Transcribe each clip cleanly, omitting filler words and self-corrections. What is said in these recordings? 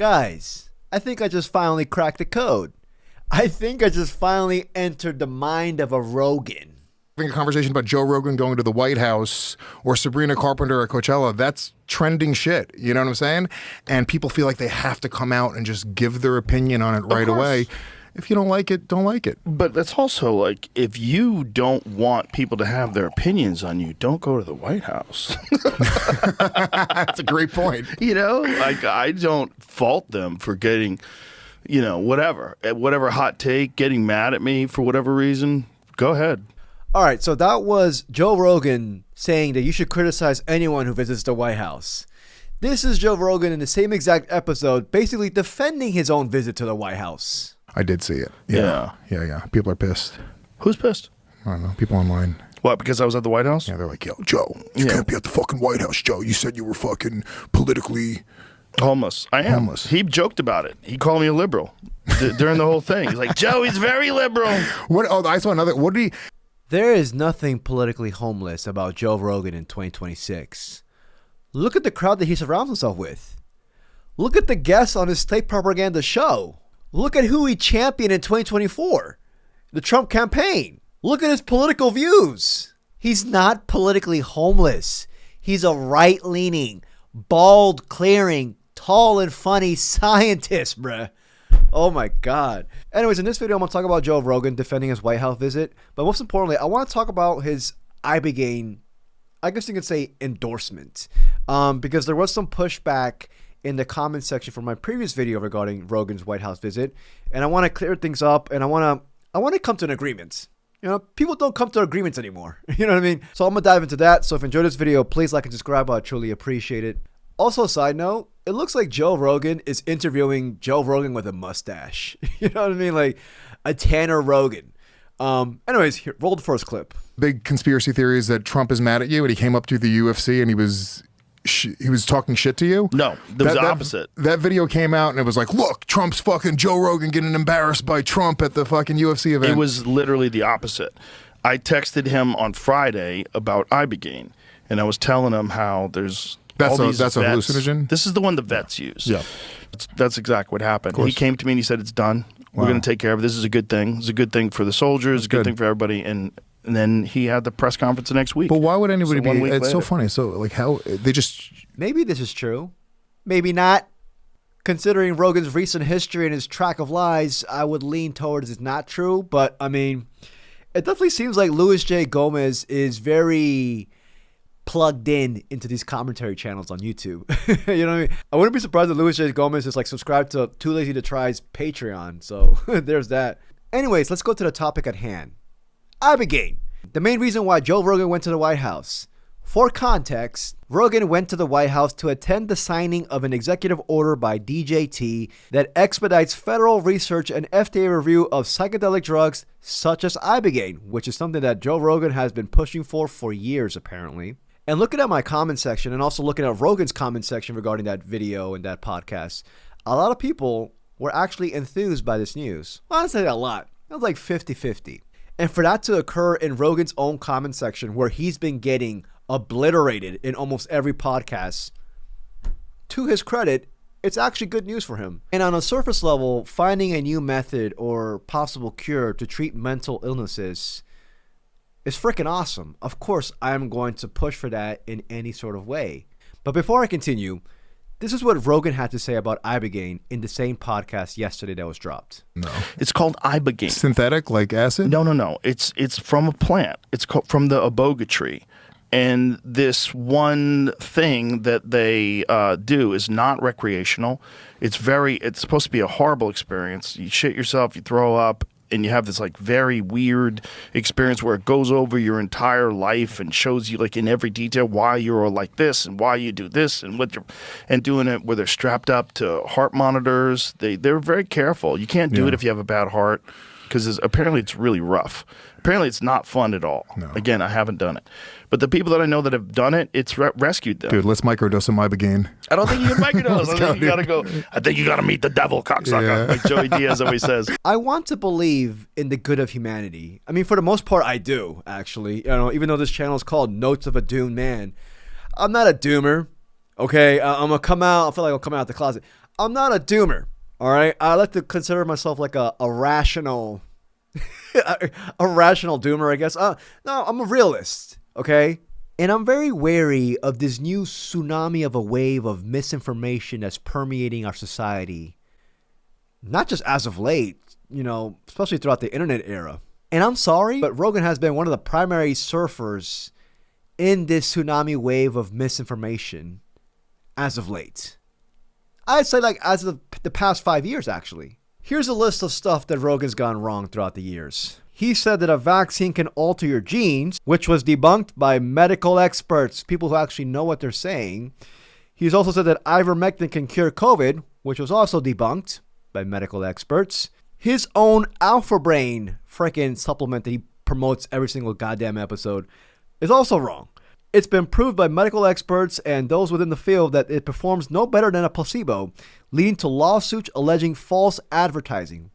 Guys, I think I just finally cracked the code. I think I just finally entered the mind of a Rogan. Having a conversation about Joe Rogan going to the White House or Sabrina Carpenter at Coachella, that's trending shit. You know what I'm saying? And people feel like they have to come out and just give their opinion on it right away. If you don't like it, don't like it. But that's also like, if you don't want people to have their opinions on you, don't go to the White House. That's a great point. You know, like, I don't fault them for getting, you know, whatever hot take, getting mad at me for whatever reason. Go ahead. All right, so that was Joe Rogan saying that you should criticize anyone who visits the White House. This is Joe Rogan in the same exact episode, basically defending his own visit to the White House. I did see it. Yeah. People are pissed. Who's pissed? I don't know. People online. What, because I was at the White House? Yeah, they're like, yo, Joe, you can't be at the fucking White House, Joe. You said you were fucking politically... Homeless. I am. Homeless. He joked about it. He called me a liberal during the whole thing. He's like, Joe, he's very liberal. What? Oh, I saw another... What did he... There is nothing politically homeless about Joe Rogan in 2026. Look at the crowd that he surrounds himself with. Look at the guests on his state propaganda show. Look at who he championed in 2024. The Trump campaign. Look at his political views. He's not politically homeless. He's a right-leaning, bald-clearing, tall and funny scientist, bruh. Oh my God. Anyways, in this video, I'm going to talk about Joe Rogan defending his White House visit. But most importantly, I want to talk about his Ibogaine, I guess you could say, endorsement. Because there was some pushback in the comment section from my previous video regarding Rogan's White House visit. And I want to clear things up, and I want to come to an agreement. You know, people don't come to agreements anymore. You know what I mean? So I'm going to dive into that. So if you enjoyed this video, please like and subscribe. I truly appreciate it. Also, side note, it looks like Joe Rogan is interviewing Joe Rogan with a mustache. You know what I mean? Like a Tanner Rogan. Anyways, here, roll the first clip. Big conspiracy theory is that Trump is mad at you and he came up to the UFC and he was talking shit to you? No, it was the opposite. That video came out and it was like, look, Trump's fucking Joe Rogan getting embarrassed by Trump at the fucking UFC event. It was literally the opposite. I texted him on Friday about Ibogaine, and I was telling him how there's that's all these that's a vets. hallucinogen? This is the one the vets use. Yeah. That's exactly what happened. He came to me and he said, it's done. Wow. We're going to take care of it. This is a good thing. It's a good thing for the soldiers. It's a good thing for everybody. And then he had the press conference the next week. But why would anybody So be? 1 week It's later. so funny. So like how they just Maybe this is true. Maybe not. Considering Rogan's recent history and his track of lies, I would lean towards it's not true. But, I mean, it definitely seems like Luis J. Gomez is very plugged into these commentary channels on YouTube. You know what I mean? I wouldn't be surprised if Luis J. Gomez is like subscribed to Too Lazy to Try's Patreon. So there's that. Anyways, let's go to the topic at hand. Ibogaine. The main reason why Joe Rogan went to the White House. For context, Rogan went to the White House to attend the signing of an executive order by DJT that expedites federal research and FDA review of psychedelic drugs such as Ibogaine, which is something that Joe Rogan has been pushing for years, apparently. And looking at my comment section and also looking at Rogan's comment section regarding that video and that podcast, a lot of people were actually enthused by this news. Well, I'd say a lot. It was like 50-50. And for that to occur in Rogan's own comment section where he's been getting obliterated in almost every podcast, to his credit, it's actually good news for him. And on a surface level, finding a new method or possible cure to treat mental illnesses is freaking awesome. Of course, I'm going to push for that in any sort of way. But before I continue, this is what Rogan had to say about Ibogaine in the same podcast yesterday that was dropped. no It's called Ibogaine. synthetic like acid. No. It's from a plant. It's from the Iboga tree. And this one thing that they do is not recreational. It's supposed to be a horrible experience. You shit yourself, you throw up, and you have this like very weird experience where it goes over your entire life and shows you like in every detail why you're like this and why you do this and and doing it where they're strapped up to heart monitors. They're very careful. You can't do it if you have a bad heart because apparently it's really rough. Apparently it's not fun at all. No. Again, I haven't done it. But the people that I know that have done it, it's rescued them. Dude, let's microdose some Ibogaine. I don't think you can microdose. I think you got to go. I think you got to meet the devil, cocksucker, Yeah. like Joey Diaz always says. I want to believe in the good of humanity. I mean, for the most part, I do, actually. You know, even though this channel is called Notes of a Doomed Man, I'm not a doomer, okay? I'm going to come out. I feel like I'll come out the closet. I'm not a doomer, all right? I like to consider myself like a rational, a rational doomer, I guess. No, I'm a realist, okay? And I'm very wary of this new tsunami of a wave of misinformation that's permeating our society. Not just as of late, especially throughout the internet era. And I'm sorry, but Rogan has been one of the primary surfers in this tsunami wave of misinformation as of late. I'd say like as of the past 5 years, actually. Here's a list of stuff that Rogan's gone wrong throughout the years. He said that a vaccine can alter your genes, which was debunked by medical experts, people who actually know what they're saying. He's also said that ivermectin can cure COVID, which was also debunked by medical experts. His own Alpha Brain freaking supplement that he promotes every single goddamn episode is also wrong. It's been proved by medical experts and those within the field that it performs no better than a placebo, leading to lawsuits alleging false advertising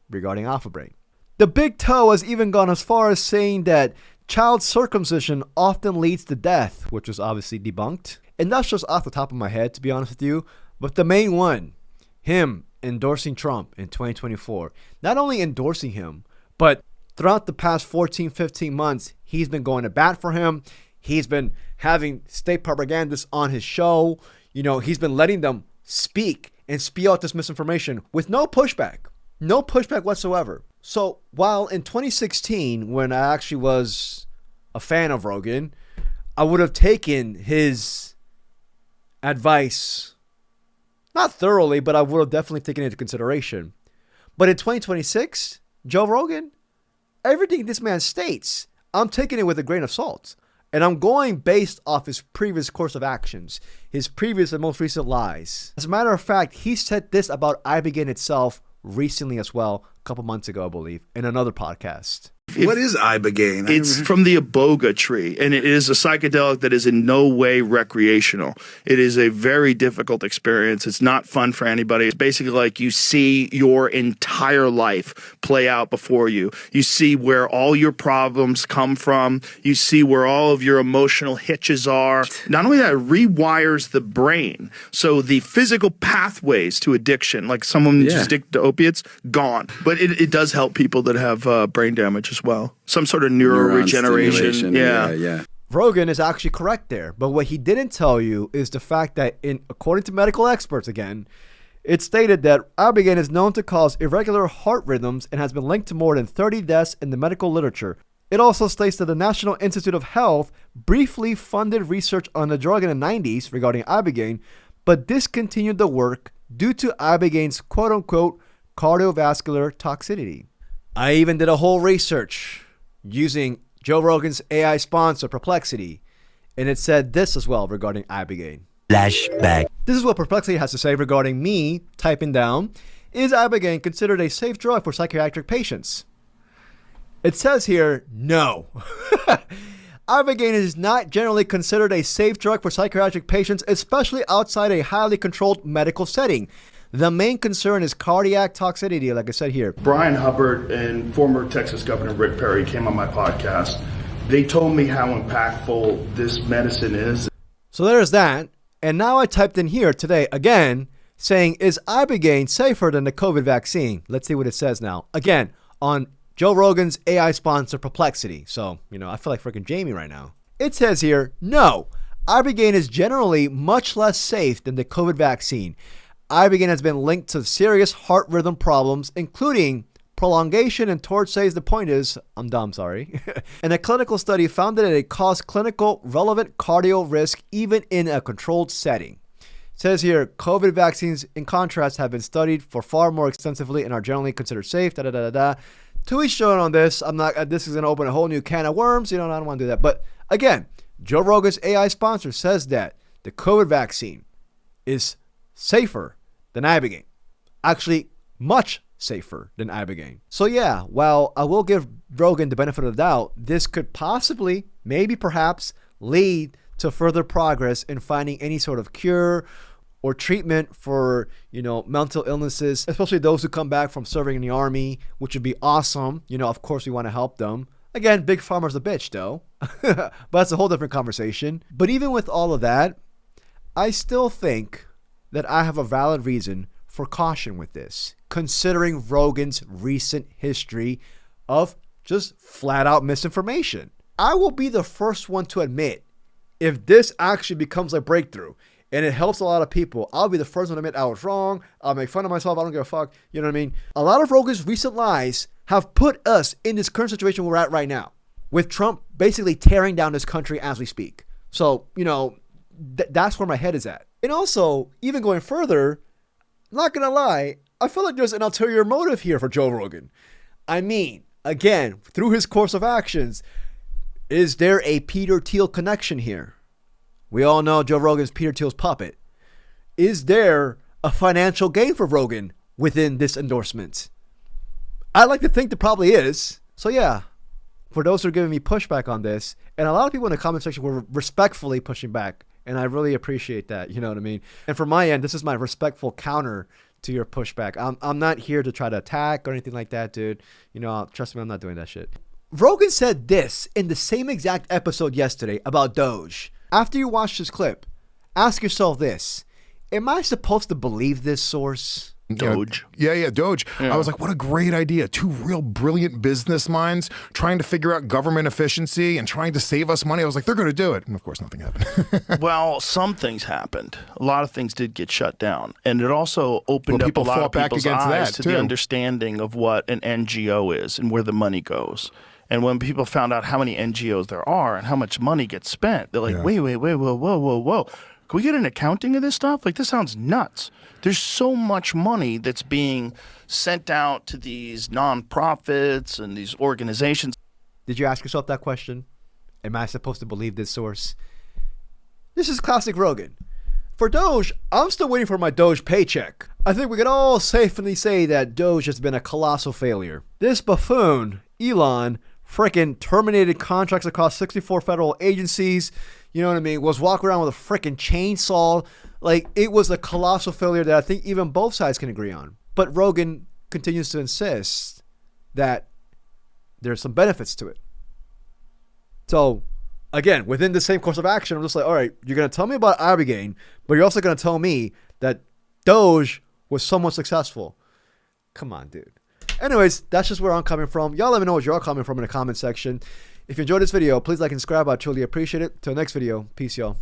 regarding Alpha Brain. The Big Toe has even gone as far as saying that child circumcision often leads to death, which was obviously debunked. And that's just off the top of my head, to be honest with you. But the main one, him endorsing Trump in 2024. Not only endorsing him, but throughout the past 14, 15 months, he's been going to bat for him. He's been having state propagandists on his show. He's been letting them speak and spew out this misinformation with no pushback. No pushback whatsoever. So while in 2016, when I actually was a fan of Rogan, I would have taken his advice, not thoroughly, but I would have definitely taken it into consideration. But in 2026, Joe Rogan, everything this man states, I'm taking it with a grain of salt. And I'm going based off his previous course of actions, his previous and most recent lies. As a matter of fact, he said this about Ibogaine itself recently as well, a couple months ago, I believe, in another podcast. What is Ibogaine? It's from the Iboga tree, and it is a psychedelic that is in no way recreational. It is a very difficult experience. It's not fun for anybody. It's basically like you see your entire life play out before you. You see where all your problems come from. You see where all of your emotional hitches are. Not only that, it rewires the brain. So the physical pathways to addiction, like someone just addicted to opiates, gone. But it does help people that have brain damage as well. Some sort of neuroregeneration. Yeah. Rogan is actually correct there. But what he didn't tell you is the fact that, according to medical experts again, it stated that Ibogaine is known to cause irregular heart rhythms and has been linked to more than 30 deaths in the medical literature. It also states that the National Institute of Health briefly funded research on the drug in the 90s regarding Ibogaine, but discontinued the work due to Ibogaine's quote-unquote cardiovascular toxicity. I even did a whole research using Joe Rogan's AI sponsor, Perplexity, and it said this as well regarding Ibogaine. Flashback. This is what Perplexity has to say regarding me typing down, is Ibogaine considered a safe drug for psychiatric patients? It says here, no. Ibogaine is not generally considered a safe drug for psychiatric patients, especially outside a highly controlled medical setting. The main concern is cardiac toxicity, like I said here. Brian Hubbard and former Texas Governor Rick Perry came on my podcast. They told me how impactful this medicine is. So there's that. And now I typed in here today again saying, is Ibogaine safer than the COVID vaccine? Let's see what it says now. Again, on Joe Rogan's AI sponsor, Perplexity. So, I feel like freaking Jamie right now. It says here, no, Ibogaine is generally much less safe than the COVID vaccine. Ibogaine has been linked to serious heart rhythm problems, including prolongation, and Torch says the point is, I'm dumb, sorry. And a clinical study found that it caused clinical relevant cardio risk even in a controlled setting. It says here, COVID vaccines, in contrast, have been studied for far more extensively and are generally considered safe, To each their own on this. This is going to open a whole new can of worms. I don't want to do that. But again, Joe Rogan's AI sponsor says that the COVID vaccine is safer than Ibogaine. Actually, much safer than Ibogaine. So yeah, while I will give Rogan the benefit of the doubt, this could possibly, maybe perhaps, lead to further progress in finding any sort of cure or treatment for, mental illnesses, especially those who come back from serving in the army, which would be awesome. Of course we want to help them. Again, Big Pharma's a bitch though. But that's a whole different conversation. But even with all of that, I still think that I have a valid reason for caution with this, considering Rogan's recent history of just flat out misinformation. I will be the first one to admit if this actually becomes a breakthrough and it helps a lot of people, I'll be the first one to admit I was wrong. I'll make fun of myself. I don't give a fuck. You know what I mean? A lot of Rogan's recent lies have put us in this current situation we're at right now, with Trump basically tearing down this country as we speak. So, you know, that's where my head is at. And also, even going further, not gonna lie, I feel like there's an ulterior motive here for Joe Rogan. I mean, again, through his course of actions, is there a Peter Thiel connection here? We all know Joe Rogan's Peter Thiel's puppet. Is there a financial gain for Rogan within this endorsement? I like to think there probably is. So yeah, for those who are giving me pushback on this, and a lot of people in the comment section were respectfully pushing back, and I really appreciate that, you know what I mean? And from my end, this is my respectful counter to your pushback. I'm not here to try to attack or anything like that, dude. You know, trust me, I'm not doing that shit. Rogan said this in the same exact episode yesterday about DOGE. After you watch this clip, ask yourself this: am I supposed to believe this source? DOGE. Yeah, DOGE. Yeah. I was like, what a great idea. Two real brilliant business minds trying to figure out government efficiency and trying to save us money. I was like, they're going to do it. And of course, nothing happened. Well, some things happened. A lot of things did get shut down. And it also opened Well, up a people lot of fought back people's against eyes that, to too. the understanding of what an NGO is and where the money goes. And when people found out how many NGOs there are and how much money gets spent, they're like, Yeah. wait, whoa. Can we get an accounting of this stuff? Like, this sounds nuts. There's so much money that's being sent out to these nonprofits and these organizations. Did you ask yourself that question? Am I supposed to believe this source? This is classic Rogan. For Doge, I'm still waiting for my Doge paycheck. I think we can all safely say that Doge has been a colossal failure. This buffoon, Elon, frickin' terminated contracts across 64 federal agencies, you know what I mean, was walking around with a frickin' chainsaw. Like, it was a colossal failure that I think even both sides can agree on. But Rogan continues to insist that there's some benefits to it. So, again, within the same course of action, I'm just like, all right, you're going to tell me about Ibogaine, but you're also going to tell me that Doge was somewhat successful. Come on, dude. Anyways, that's just where I'm coming from. Y'all let me know what you're coming from in the comment section. If you enjoyed this video, please like and subscribe. I truly appreciate it. Till next video, peace, y'all.